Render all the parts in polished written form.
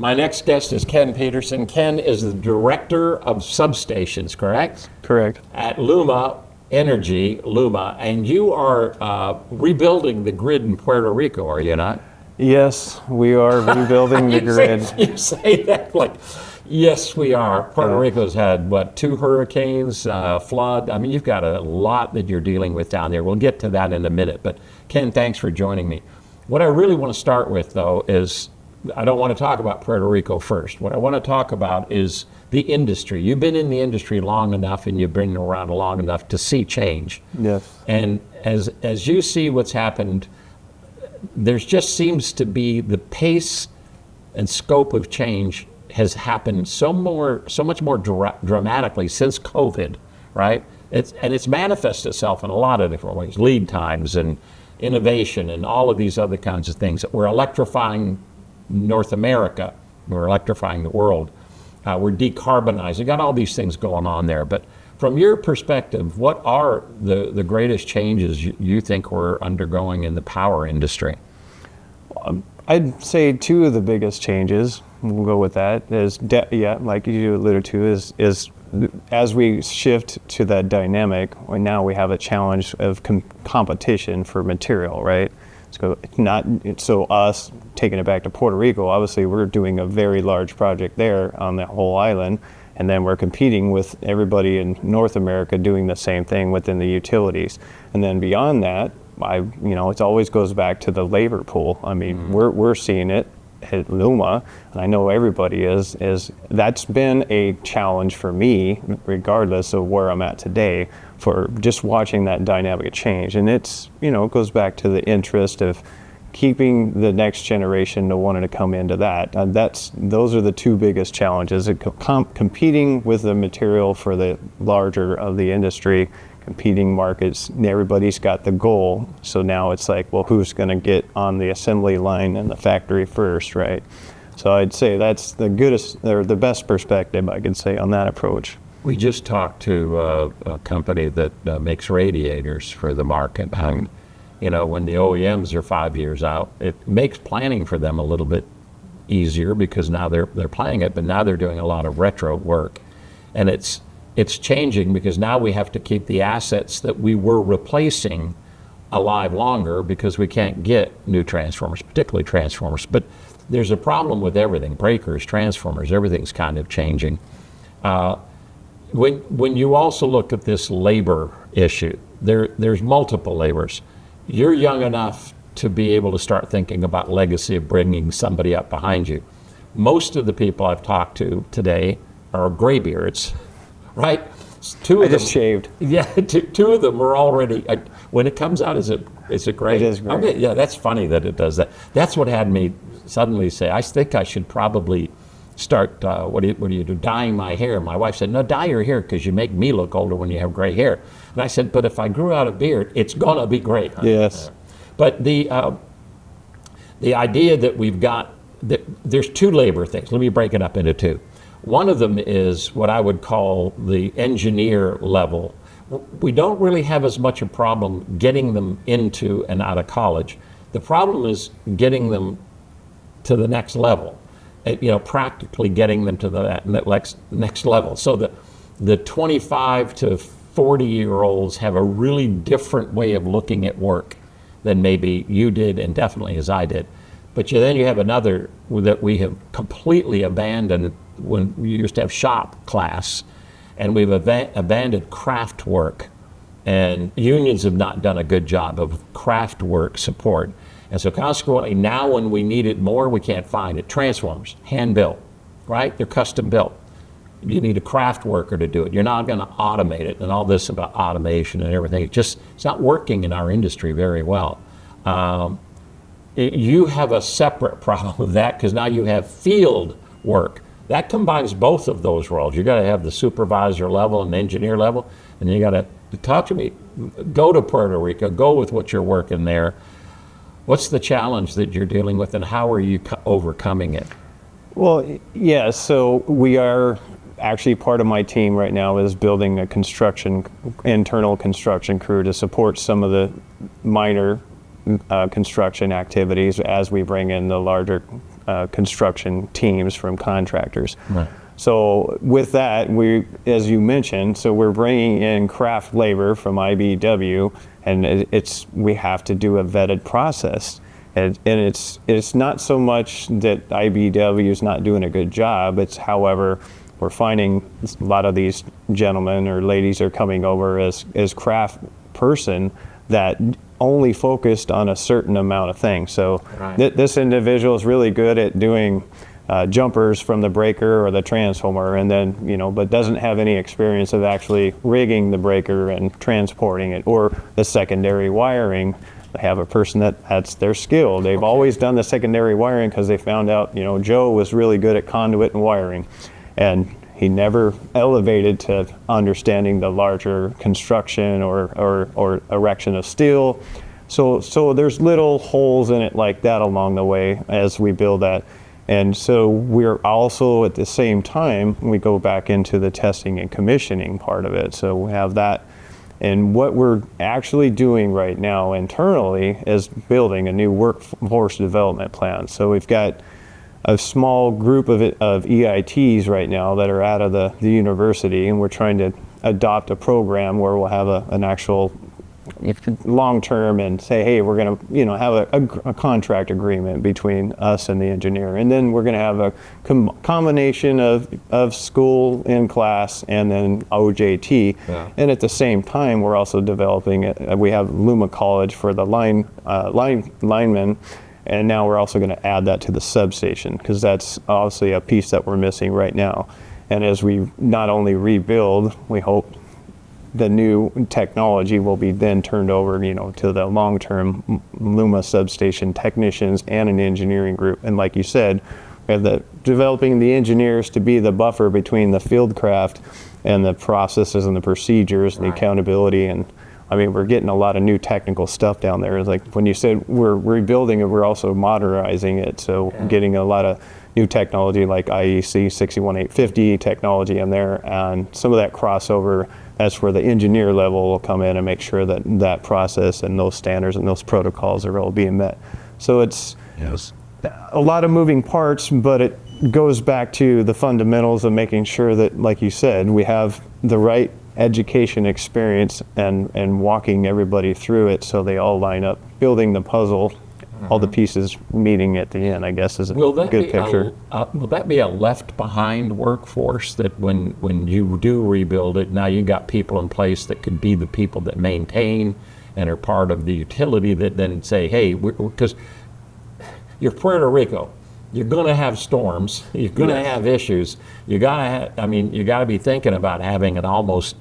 My next guest is Ken Peterson. Ken is the Director of Substations, correct? Correct. At LUMA Energy, LUMA, and you are rebuilding the grid in Puerto Rico, are you not? Yes, we are rebuilding the grid. You say that like, yes, we are. Puerto Rico's had, what, 2 hurricanes, flood. I mean, you've got a lot that you're dealing with down there. We'll get to that in a minute. But Ken, thanks for joining me. What I really want to start with, though, is I don't want to talk about Puerto Rico first. What I want to talk about is the industry. You've been in the industry long enough and you've been around long enough to see change. Yes. And as you see what's happened, there just seems to be the pace and scope of change has happened so much more dramatically since COVID, right? It's manifested itself in a lot of different ways, lead times and innovation and all of these other kinds of things. We're electrifying North America, we're electrifying the world, we're decarbonizing, got all these things going on there. But from your perspective, what are the greatest changes you think we're undergoing in the power industry? I'd say 2 of the biggest changes, we'll go with that, is, like you alluded to, is as we shift to that dynamic, now we have a challenge of competition for material, right? So us taking it back to Puerto Rico, obviously we're doing a very large project there on that whole island, and then we're competing with everybody in North America doing the same thing within the utilities. And then beyond that, it always goes back to the labor pool. I mean, we're seeing it at LUMA, and I know everybody is that's been a challenge for me, regardless of where I'm at today, for just watching that dynamic change. And it goes back to the interest of keeping the next generation to wanting to come into that. Those are the 2 biggest challenges: competing with the material for the larger of the industry, competing markets. Everybody's got the goal, so now it's like, well, who's going to get on the assembly line in the factory first, right? So I'd say that's the best perspective I could say on that approach. We just talked to a company that makes radiators for the market. And, when the OEMs are 5 years out, it makes planning for them a little bit easier because now they're planning it, but now they're doing a lot of retro work. And it's changing because now we have to keep the assets that we were replacing alive longer because we can't get new transformers, particularly transformers. But there's a problem with everything, breakers, transformers, everything's kind of changing. When you also look at this labor issue, there's multiple labors. You're young enough to be able to start thinking about legacy of bringing somebody up behind you. Most of the people I've talked to today are graybeards, right? 2 of them just shaved. Yeah, 2 of them are already. When it comes out, is it gray? It is gray. Okay, yeah, that's funny that it does that. That's what had me suddenly say, I think I should probably start, what do you do, dyeing my hair. My wife said, no, dye your hair because you make me look older when you have gray hair. And I said, but if I grew out a beard, it's gonna be gray. Yes. But the idea that we've got, there's 2 labor things. Let me break it up into 2. One of them is what I would call the engineer level. We don't really have as much a problem getting them into and out of college. The problem is getting them to the next level. Practically getting them to the next level. So the 25 to 40-year-olds have a really different way of looking at work than maybe you did, and definitely as I did. But then you have another that we have completely abandoned. When we used to have shop class, and we've abandoned craft work, and unions have not done a good job of craft work support. And so consequently, now when we need it more, we can't find it. Transformers, hand built, right? They're custom built. You need a craft worker to do it. You're not going to automate it, and all this about automation and everything. It's not working in our industry very well. You have a separate problem with that because now you have field work. That combines both of those roles. You got to have the supervisor level and engineer level, and you got to talk to me. Go to Puerto Rico. Go with what you're working there. What's the challenge that you're dealing with, and how are you overcoming it? Well, yeah. So we are actually, part of my team right now is building a internal construction crew to support some of the minor construction activities as we bring in the larger construction teams from contractors. Right. So with that, we, as you mentioned, so we're bringing in craft labor from IBW, and we have to do a vetted process. And it's not so much that IBW is not doing a good job. It's, however, we're finding a lot of these gentlemen or ladies are coming over as craft person that only focused on a certain amount of things. So Right. this individual is really good at doing jumpers from the breaker or the transformer, and then, but doesn't have any experience of actually rigging the breaker and transporting it, or the secondary wiring. They have a person that's their skill. They've always done the secondary wiring because they found out, Joe was really good at conduit and wiring, and he never elevated to understanding the larger construction or erection of steel. So there's little holes in it like that along the way as we build that. And so we're also, at the same time, we go back into the testing and commissioning part of it. So we have that. And what we're actually doing right now internally is building a new workforce development plan. So we've got a small group of EITs right now that are out of the university, and we're trying to adopt a program where we'll have an actual long term and say, hey, we're going to have a contract agreement between us and the engineer, and then we're going to have a combination of school in class and then OJT. Yeah. And at the same time, we're also developing we have LUMA College for the linemen, and now we're also going to add that to the substation, because that's obviously a piece that we're missing right now. And as we not only rebuild, we hope the new technology will be then turned over, to the long-term LUMA substation technicians and an engineering group. And like you said, we have developing the engineers to be the buffer between the field craft and the processes and the procedures and the accountability. And I mean, we're getting a lot of new technical stuff down there. It's like when you said we're rebuilding it, we're also modernizing it. So getting a lot of new technology like IEC 61850 technology in there, and some of that crossover. That's where the engineer level will come in and make sure that that process and those standards and those protocols are all being met. So it's a lot of moving parts, but it goes back to the fundamentals of making sure that, like you said, we have the right education experience and walking everybody through it so they all line up, building the puzzle, all the pieces meeting at the end, I guess, is a good picture. Will that be a left behind workforce, that when you do rebuild it, now you got people in place that could be the people that maintain and are part of the utility that then say, hey, because you're Puerto Rico, you're going to have storms, you're going to have issues. You got to be thinking about having an almost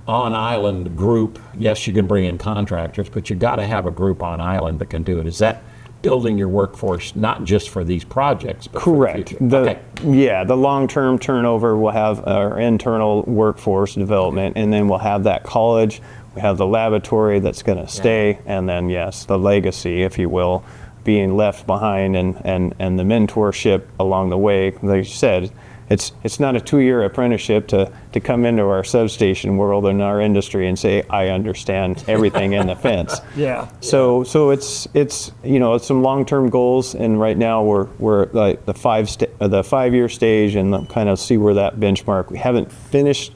on-island group. Yes, you can bring in contractors, but you got to have a group on island that can do it. Is that building your workforce not just for these projects, but correct? For the future? The long-term turnover will have our internal workforce development, and then we'll have that college. We have the laboratory that's going to stay, and then yes, the legacy, if you will, being left behind, and the mentorship along the way. Like you said, it's not a 2-year apprenticeship to come into our substation world and our industry and say, I understand everything in the fence. So it's some long-term goals, and right now we're like the 5-year stage, and kind of see where that benchmark. We haven't finished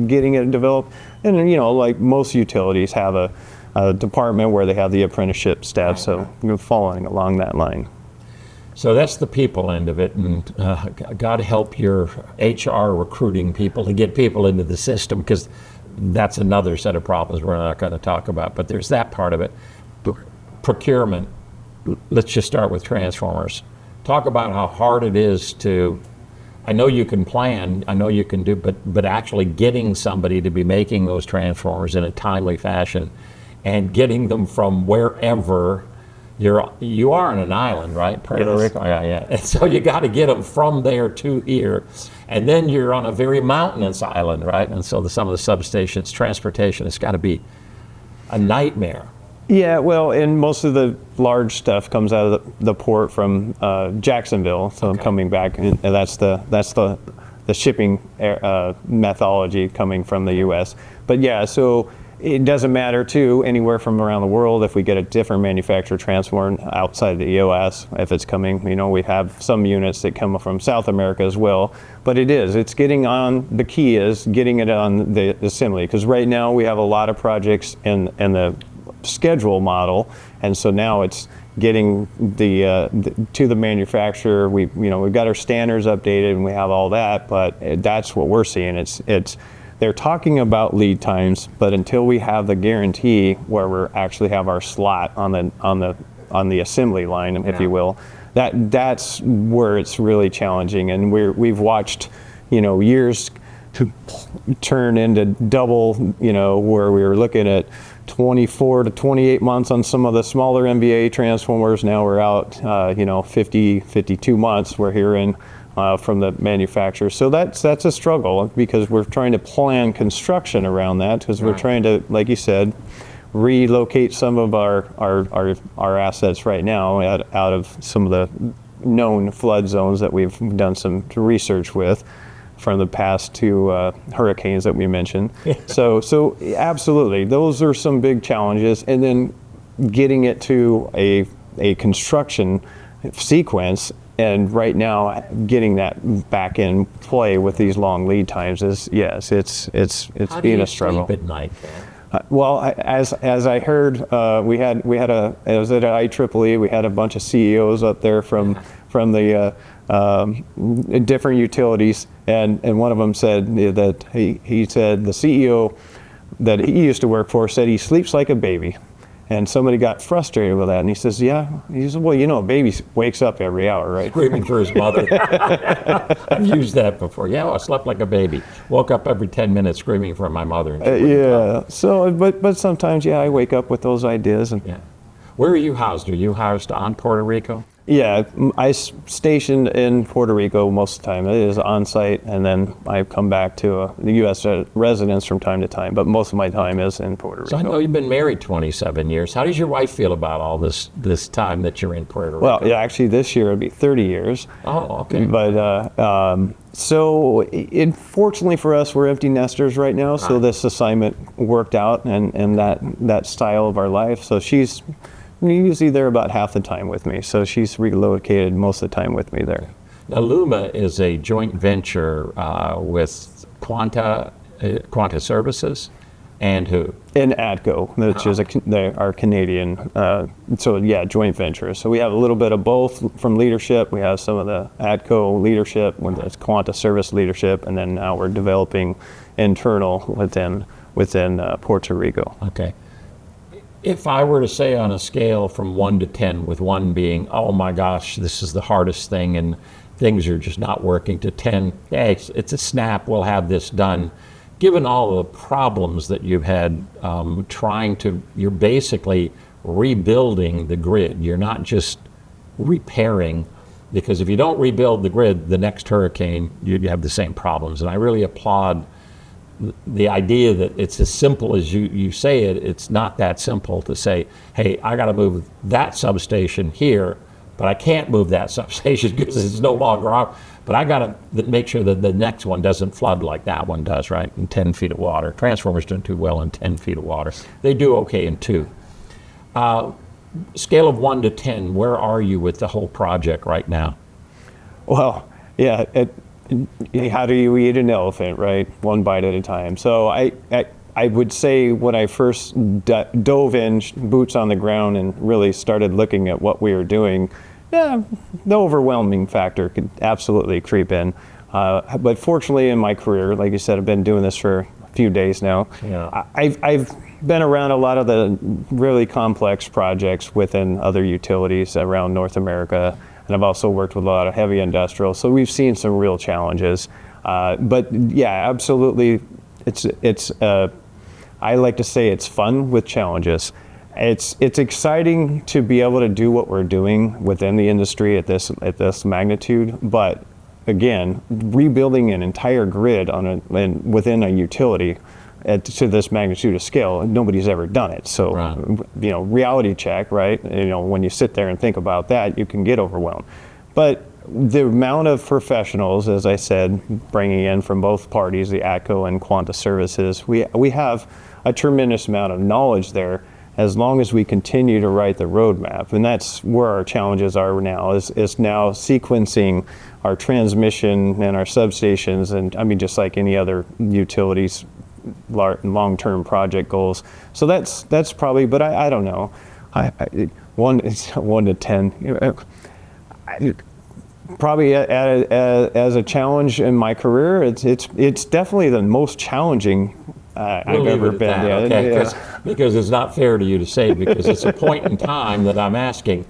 getting it developed, and like most utilities have a department where they have the apprenticeship staff, so we're following along that line. So that's the people end of it, and God help your HR recruiting people to get people into the system, because that's another set of problems we're not going to talk about, but there's that part of it. Procurement, let's just start with transformers. Talk about how hard it is to, I know you can plan, I know you can do, but actually getting somebody to be making those transformers in a timely fashion and getting them from wherever. You are on an island, right? Puerto Rico. Yeah. And so you got to get them from there to here, and then you're on a very mountainous island, right? And so some of the substations, transportation, has got to be a nightmare. Yeah, well, and most of the large stuff comes out of the port from Jacksonville, so I'm coming back, and that's the shipping methodology coming from the U.S. But yeah, so it doesn't matter too, anywhere from around the world, if we get a different manufacturer transformer outside the US, if it's coming, we have some units that come from South America as well. But it's getting on, the key is getting it on the assembly, because right now we have a lot of projects in the schedule model, and so now it's getting to the manufacturer. We've got our standards updated and we have all that, but that's what we're seeing. It's they're talking about lead times, but until we have the guarantee where we actually have our slot on the assembly line, if you will, that's where it's really challenging. And we've watched, years to turn into double, where we were looking at 24 to 28 months on some of the smaller MVA transformers. Now we're out, 50, 52 months we're hearing from the manufacturer. So that's a struggle, because we're trying to plan construction around that, because we're trying to, like you said, relocate some of our assets right now out of some of the known flood zones that we've done some research with from the past two hurricanes that we mentioned. So absolutely, those are some big challenges. And then getting it to a construction sequence, and right now getting that back in play with these long lead times is, it's being a struggle. How do you sleep at night, Dan? Well, as I heard, we had I was at IEEE. We had a bunch of CEOs up there from the different utilities, and one of them said that he said the CEO that he used to work for said he sleeps like a baby. And somebody got frustrated with that, and he says, well, a baby wakes up every hour, right? Screaming for his mother. I've used that before. I slept like a baby. Woke up every 10 minutes screaming for my mother. So, but sometimes, I wake up with those ideas. And Where are you housed? Are you housed on Puerto Rico? Yeah, I stationed in Puerto Rico most of the time. It is on site, and then I come back to the U.S. residence from time to time, but most of my time is in Puerto Rico. So I know you've been married 27 years. How does your wife feel about all this time that you're in Puerto Rico? Well, actually this year it'll be 30 years. Oh, okay. But so fortunately for us, we're empty nesters right now, so this assignment worked out, and that style of our life. So she's usually there about half the time with me, so she's relocated most of the time with me there. Now, LUMA is a joint venture with Quanta Services and who? And ATCO, which is our Canadian, joint venture. So we have a little bit of both from leadership. We have some of the ATCO leadership, with the Quanta Service leadership, and then now we're developing internal within Puerto Rico. Okay. If I were to say on a scale from 1 to 10, with 1 being, oh my gosh, this is the hardest thing and things are just not working, to 10, hey, it's a snap, we'll have this done. Given all the problems that you've had you're basically rebuilding the grid. You're not just repairing, because if you don't rebuild the grid, the next hurricane, you have the same problems. And I really applaud the idea that it's as simple as you say it. It's not that simple to say, hey, I got to move that substation here, but I can't move that substation because it's no longer out. But I got to make sure that the next one doesn't flood like that one does, right? In 10 feet of water. Transformers don't do well in 10 feet of water. They do okay in 2. Scale of 1 to 10, where are you with the whole project right now? Well, how do you eat an elephant, right? One bite at a time. So I would say when I first dove in, boots on the ground, and really started looking at what we were doing, the overwhelming factor could absolutely creep in. But fortunately in my career, like you said, I've been doing this for a few days now. Yeah. I've been around a lot of the really complex projects within other utilities around North America. And I've also worked with a lot of heavy industrial, so we've seen some real challenges. But absolutely, it's. I like to say it's fun with challenges. It's exciting to be able to do what we're doing within the industry at this magnitude. But again, rebuilding an entire grid within a utility to this magnitude of scale, nobody's ever done it. So, right. Reality check, right? When you sit there and think about that, you can get overwhelmed. But the amount of professionals, as I said, bringing in from both parties, the ATCO and Quanta Services, we have a tremendous amount of knowledge there, as long as we continue to write the roadmap. And that's where our challenges are now, is now sequencing our transmission and our substations, and I mean, just like any other utilities, long-term project goals. So that's probably, but I don't know. It's 1 to 10. Probably as a challenge in my career, it's definitely the most challenging I've ever been. Okay, because it's not fair to you to say, because it's a point in time that I'm asking.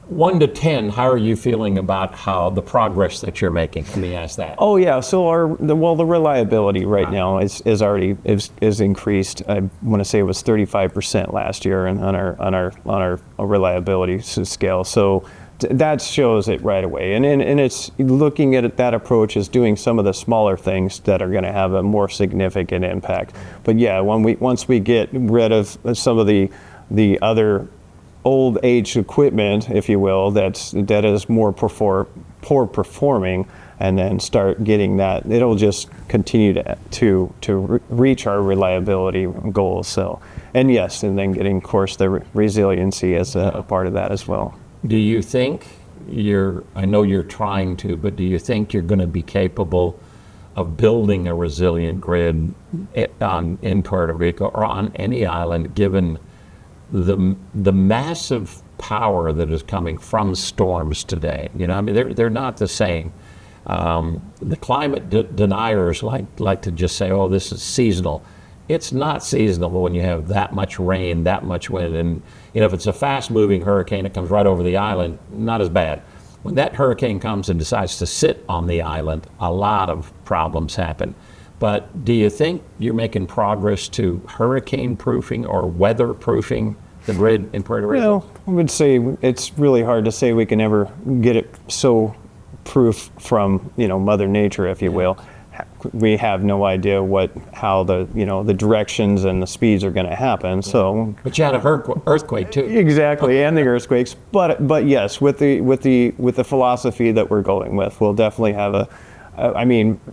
1 to 10, how are you feeling about how the progress that you're making? Let me ask that. Oh yeah, so the reliability right now is already increased. I want to say it was 35% last year on our reliability scale. So that shows it right away, and it's looking at that approach as doing some of the smaller things that are going to have a more significant impact. But yeah, once we get rid of some of the other old age equipment, if you will, that is more poor performing, and then start getting that, it'll just continue to reach our reliability goals. So, and yes, and then getting, of course, the resiliency as a part of that as well. Do you think I know you're trying to, but do you think you're going to be capable of building a resilient grid in Puerto Rico or on any island, given the massive power that is coming from storms today? You know, I mean, they're not the same. The climate deniers like to just say, oh, this is seasonal. It's not seasonal when you have that much rain, that much wind, and you know, if it's a fast-moving hurricane that comes right over the island, not as bad. When that hurricane comes and decides to sit on the island, a lot of problems happen. But do you think you're making progress to hurricane-proofing or weather-proofing the grid in Puerto Rico? Well, I would say it's really hard to say we can ever get it so proof from, Mother Nature, if you will. We have no idea how the directions and the speeds are going to happen. So, but you had an earthquake too. Exactly, and the earthquakes. But yes, with the philosophy that we're going with, we'll definitely have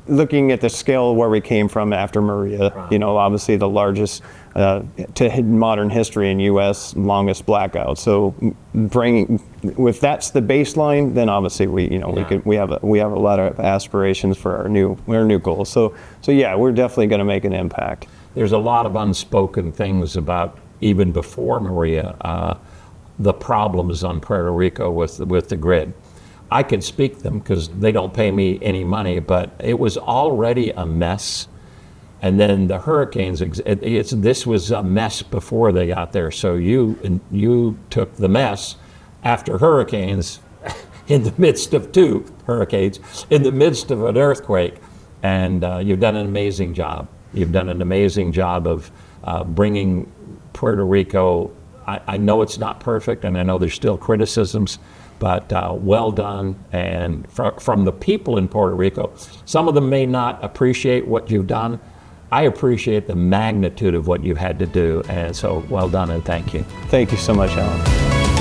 looking at the scale where we came from after Maria, right. Obviously the largest to modern history in U.S. longest blackout. So if that's the baseline, then obviously we have a lot of aspirations for our new goals. So yeah, we're definitely going to make an impact. There's a lot of unspoken things about, even before Maria, the problems on Puerto Rico with the grid. I can speak them because they don't pay me any money, but it was already a mess. And then the hurricanes, this was a mess before they got there. So you took the mess after hurricanes, in the midst of 2 hurricanes, in the midst of an earthquake, and you've done an amazing job. You've done an amazing job of bringing Puerto Rico. I know it's not perfect, and I know there's still criticisms, but well done. And from the people in Puerto Rico, some of them may not appreciate what you've done. I appreciate the magnitude of what you've had to do, and so well done and thank you. Thank you so much, Alan.